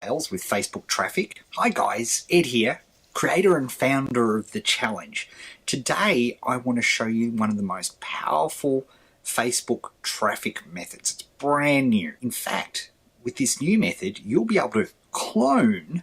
sales with Facebook traffic. Hi guys, Ed here, creator and founder of The Challenge. Today I want to show you one of the most powerful Facebook traffic methods. It's brand new. In fact, with this new method, you'll be able to clone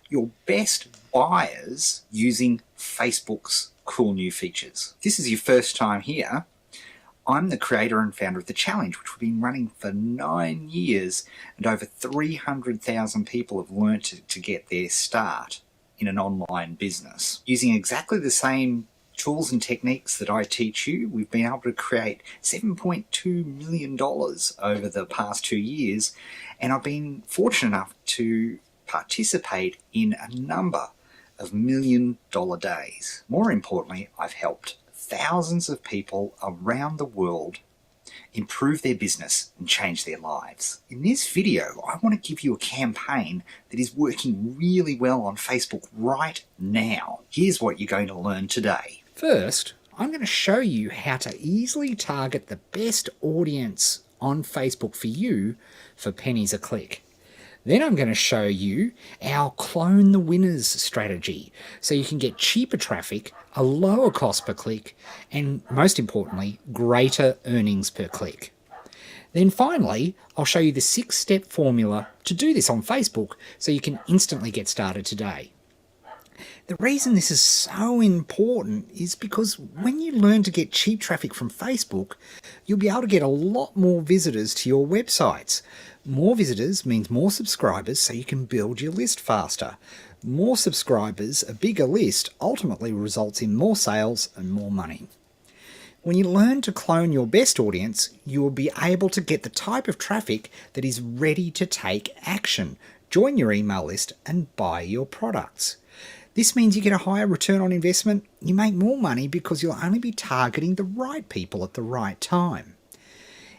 your best buyers using Facebook's cool new features. If this is your first time here, I'm the creator and founder of The Challenge, which we've been running for 9 years, and over 300,000 people have learned to get their start in an online business. Using exactly the same tools and techniques that I teach you, we've been able to create $7.2 million over the past 2 years, and I've been fortunate enough to participate in a number of $1 million days. More importantly, I've helped thousands of people around the world improve their business and change their lives. In this video, I want to give you a campaign that is working really well on Facebook right now. Here's what you're going to learn today. First, I'm going to show you how to easily target the best audience on Facebook for you for pennies a click. Then I'm going to show you our clone the winners strategy so you can get cheaper traffic, a lower cost per click, and most importantly, greater earnings per click. Then finally, I'll show you the 6-step formula to do this on Facebook so you can instantly get started today. The reason this is so important is because when you learn to get cheap traffic from Facebook, you'll be able to get a lot more visitors to your websites. More visitors means more subscribers, so you can build your list faster. More subscribers, a bigger list, ultimately results in more sales and more money. When you learn to clone your best audience, you will be able to get the type of traffic that is ready to take action, join your email list, and buy your products. This means you get a higher return on investment, you make more money because you'll only be targeting the right people at the right time.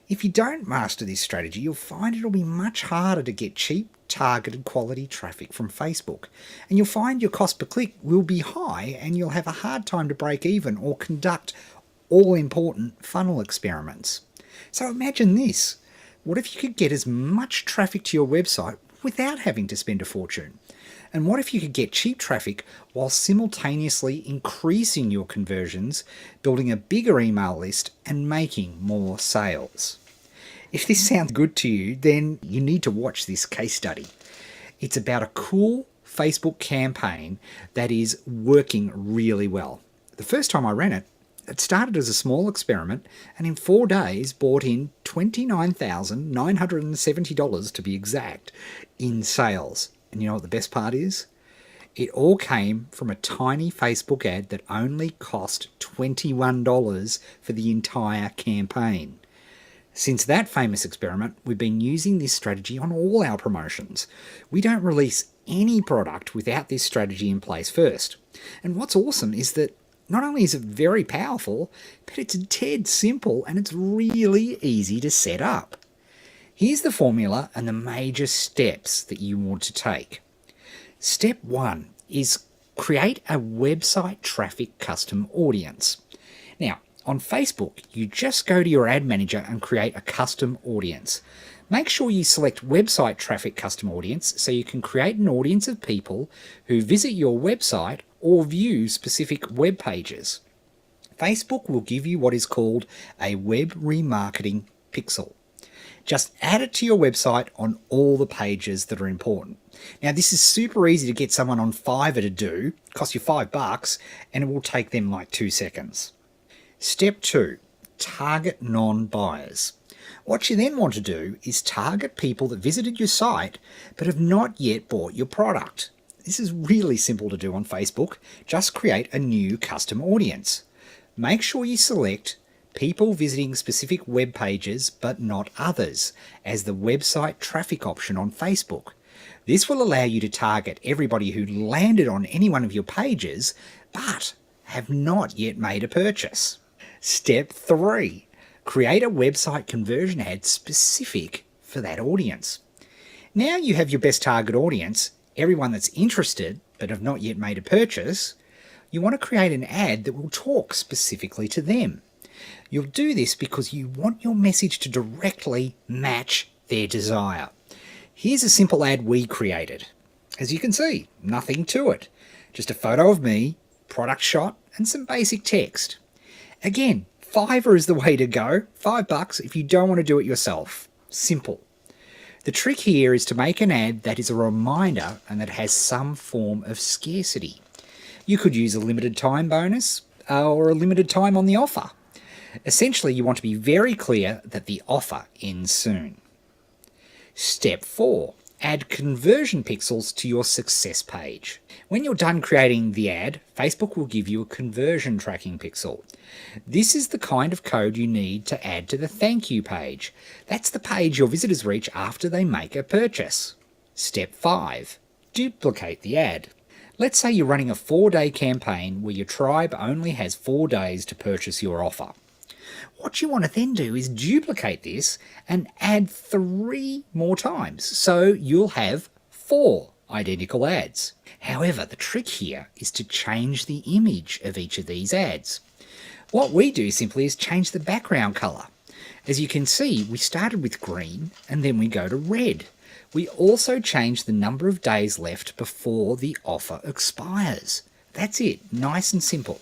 If you don't master this strategy, you'll find it'll be much harder to get cheap, targeted quality traffic from Facebook. And you'll find your cost per click will be high and you'll have a hard time to break even or conduct all-important funnel experiments. So imagine this. What if you could get as much traffic to your website without having to spend a fortune? And what if you could get cheap traffic while simultaneously increasing your conversions, building a bigger email list, and making more sales? If this sounds good to you, then you need to watch this case study. It's about a cool Facebook campaign that is working really well. The first time I ran it, it started as a small experiment and in 4 days brought in $29,970 to be exact in sales. And you know what the best part is? It all came from a tiny Facebook ad that only cost $21 for the entire campaign. Since that famous experiment, we've been using this strategy on all our promotions. We don't release any product without this strategy in place first. And what's awesome is that not only is it very powerful, but it's dead simple and it's really easy to set up. Here's the formula and the major steps that you want to take. Step 1 is create a website traffic custom audience. Now, on Facebook, you just go to your ad manager and create a custom audience. Make sure you select website traffic custom audience so you can create an audience of people who visit your website or view specific web pages. Facebook will give you what is called a web remarketing pixel. Just add it to your website on all the pages that are important. Now, this is super easy to get someone on Fiverr to do. It costs you $5 and it will take them like 2 seconds. Step 2, target non-buyers. What you then want to do is target people that visited your site but have not yet bought your product. This is really simple to do on Facebook. Just create a new custom audience. Make sure you select people visiting specific web pages but not others as the website traffic option on Facebook. This will allow you to target everybody who landed on any one of your pages but have not yet made a purchase. Step 3, create a website conversion ad specific for that audience. Now you have your best target audience, everyone that's interested but have not yet made a purchase. You want to create an ad that will talk specifically to them. You'll do this because you want your message to directly match their desire. Here's a simple ad we created. As you can see, nothing to it. Just a photo of me, product shot, and some basic text. Again, Fiverr is the way to go. $5 if you don't want to do it yourself. Simple. The trick here is to make an ad that is a reminder and that has some form of scarcity. You could use a limited time bonus or a limited time on the offer. Essentially, you want to be very clear that the offer ends soon. Step 4. Add conversion pixels to your success page. When you're done creating the ad, Facebook will give you a conversion tracking pixel. This is the kind of code you need to add to the thank you page. That's the page your visitors reach after they make a purchase. Step 5. Duplicate the ad. Let's say you're running a 4-day campaign where your tribe only has 4 days to purchase your offer. What you want to then do is duplicate this and add 3 more times, so you'll have 4 identical ads. However, the trick here is to change the image of each of these ads. What we do simply is change the background colour. As you can see, we started with green and then we go to red. We also change the number of days left before the offer expires. That's it, nice and simple.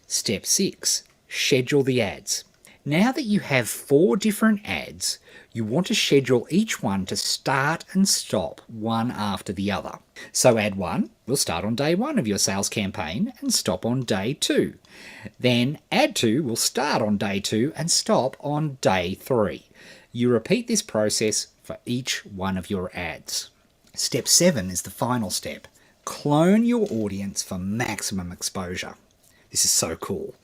Step 6. Schedule the ads. Now that you have 4 different ads, you want to schedule each one to start and stop one after the other. So ad 1 will start on day 1 of your sales campaign and stop on day 2. Then ad 2 will start on day 2 and stop on day 3. You repeat this process for each one of your ads. Step 7 is the final step. Clone your audience for maximum exposure. This is so cool.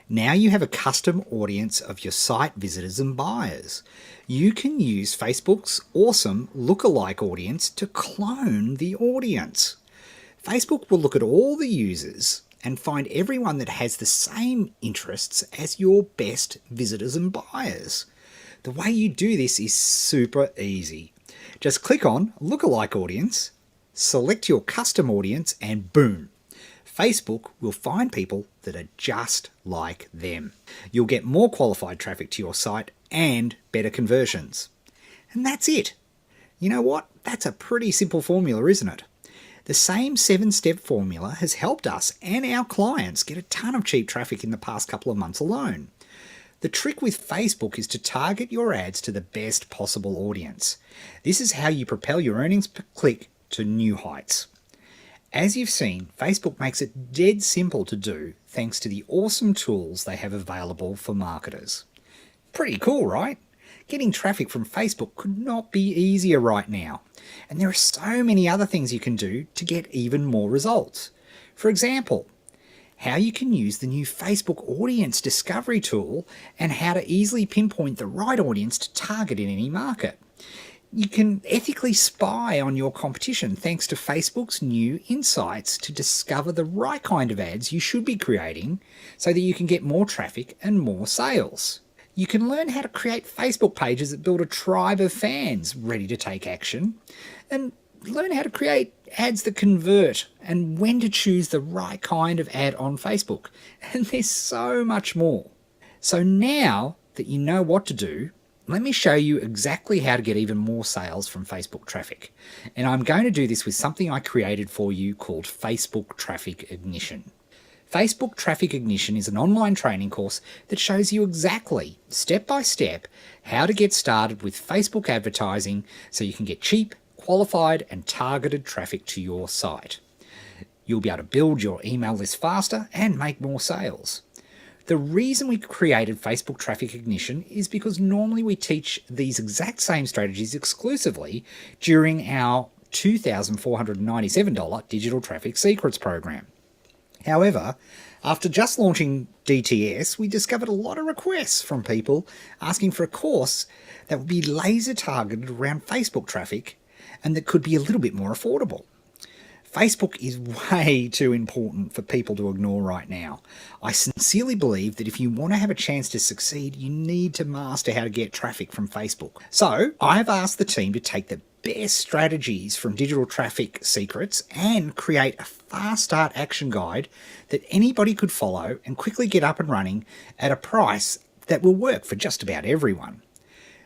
Now you have a custom audience of your site visitors and buyers. You can use Facebook's awesome lookalike audience to clone the audience. Facebook will look at all the users and find everyone that has the same interests as your best visitors and buyers. The way you do this is super easy. Just click on Lookalike Audience, select your custom audience, and boom! Facebook will find people that are just like them. You'll get more qualified traffic to your site and better conversions. And that's it. You know what? That's a pretty simple formula, isn't it? The same 7-step formula has helped us and our clients get a ton of cheap traffic in the past couple of months alone. The trick with Facebook is to target your ads to the best possible audience. This is how you propel your earnings per click to new heights. As you've seen, Facebook makes it dead simple to do thanks to the awesome tools they have available for marketers. Pretty cool, right? Getting traffic from Facebook could not be easier right now. And there are so many other things you can do to get even more results. For example, how you can use the new Facebook Audience Discovery tool and how to easily pinpoint the right audience to target in any market. You can ethically spy on your competition thanks to Facebook's new insights to discover the right kind of ads you should be creating so that you can get more traffic and more sales. You can learn how to create Facebook pages that build a tribe of fans ready to take action, and learn how to create ads that convert and when to choose the right kind of ad on Facebook. And there's so much more. So now that you know what to do, let me show you exactly how to get even more sales from Facebook traffic. And I'm going to do this with something I created for you called Facebook Traffic Ignition. Facebook Traffic Ignition is an online training course that shows you exactly, step by step, how to get started with Facebook advertising so you can get cheap, qualified and targeted traffic to your site. You'll be able to build your email list faster and make more sales. The reason we created Facebook Traffic Ignition is because normally we teach these exact same strategies exclusively during our $2,497 Digital Traffic Secrets program. However, after just launching DTS, we discovered a lot of requests from people asking for a course that would be laser targeted around Facebook traffic and that could be a little bit more affordable. Facebook is way too important for people to ignore right now. I sincerely believe that if you want to have a chance to succeed, you need to master how to get traffic from Facebook. So I've asked the team to take the best strategies from Digital Traffic Secrets and create a fast start action guide that anybody could follow and quickly get up and running at a price that will work for just about everyone.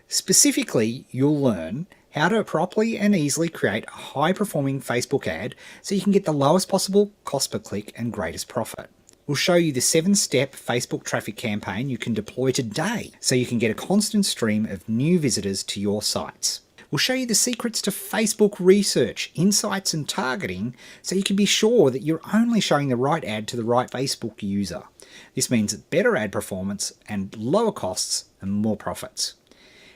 Specifically, you'll learn how to properly and easily create a high-performing Facebook ad so you can get the lowest possible cost per click and greatest profit. We'll show you the 7-step Facebook traffic campaign you can deploy today so you can get a constant stream of new visitors to your sites. We'll show you the secrets to Facebook research, insights and targeting so you can be sure that you're only showing the right ad to the right Facebook user. This means better ad performance and lower costs and more profits.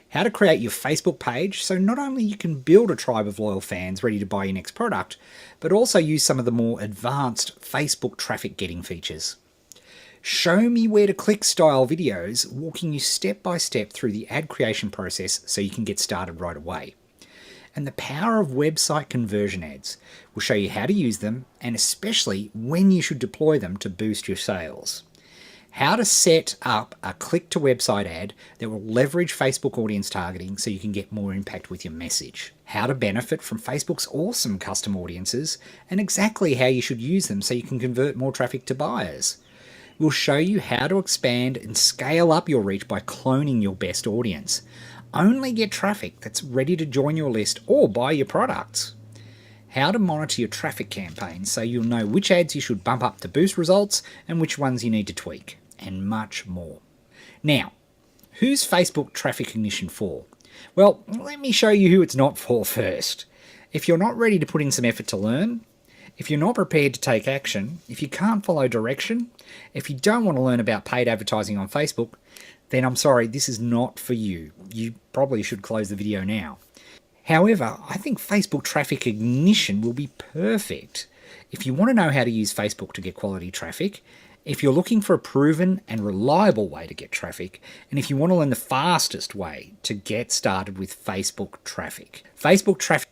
How to create your Facebook page so not only you can build a tribe of loyal fans ready to buy your next product, but also use some of the more advanced Facebook traffic getting features. Show me where to click style videos, walking you step by step through the ad creation process so you can get started right away. And the power of website conversion ads. We'll show you how to use them and especially when you should deploy them to boost your sales. How to set up a click-to-website ad that will leverage Facebook audience targeting so you can get more impact with your message. How to benefit from Facebook's awesome custom audiences and exactly how you should use them so you can convert more traffic to buyers. We'll show you how to expand and scale up your reach by cloning your best audience. Only get traffic that's ready to join your list or buy your products. How to monitor your traffic campaigns so you'll know which ads you should bump up to boost results and which ones you need to tweak, and much more. Now, who's Facebook traffic ignition for? Well, let me show you who it's not for first. If you're not ready to put in some effort to learn, if you're not prepared to take action, if you can't follow direction, if you don't want to learn about paid advertising on Facebook, then I'm sorry, this is not for you. You probably should close the video now. However, I think Facebook traffic ignition will be perfect if you want to know how to use Facebook to get quality traffic, if you're looking for a proven and reliable way to get traffic, and if you want to learn the fastest way to get started with Facebook traffic. Facebook traffic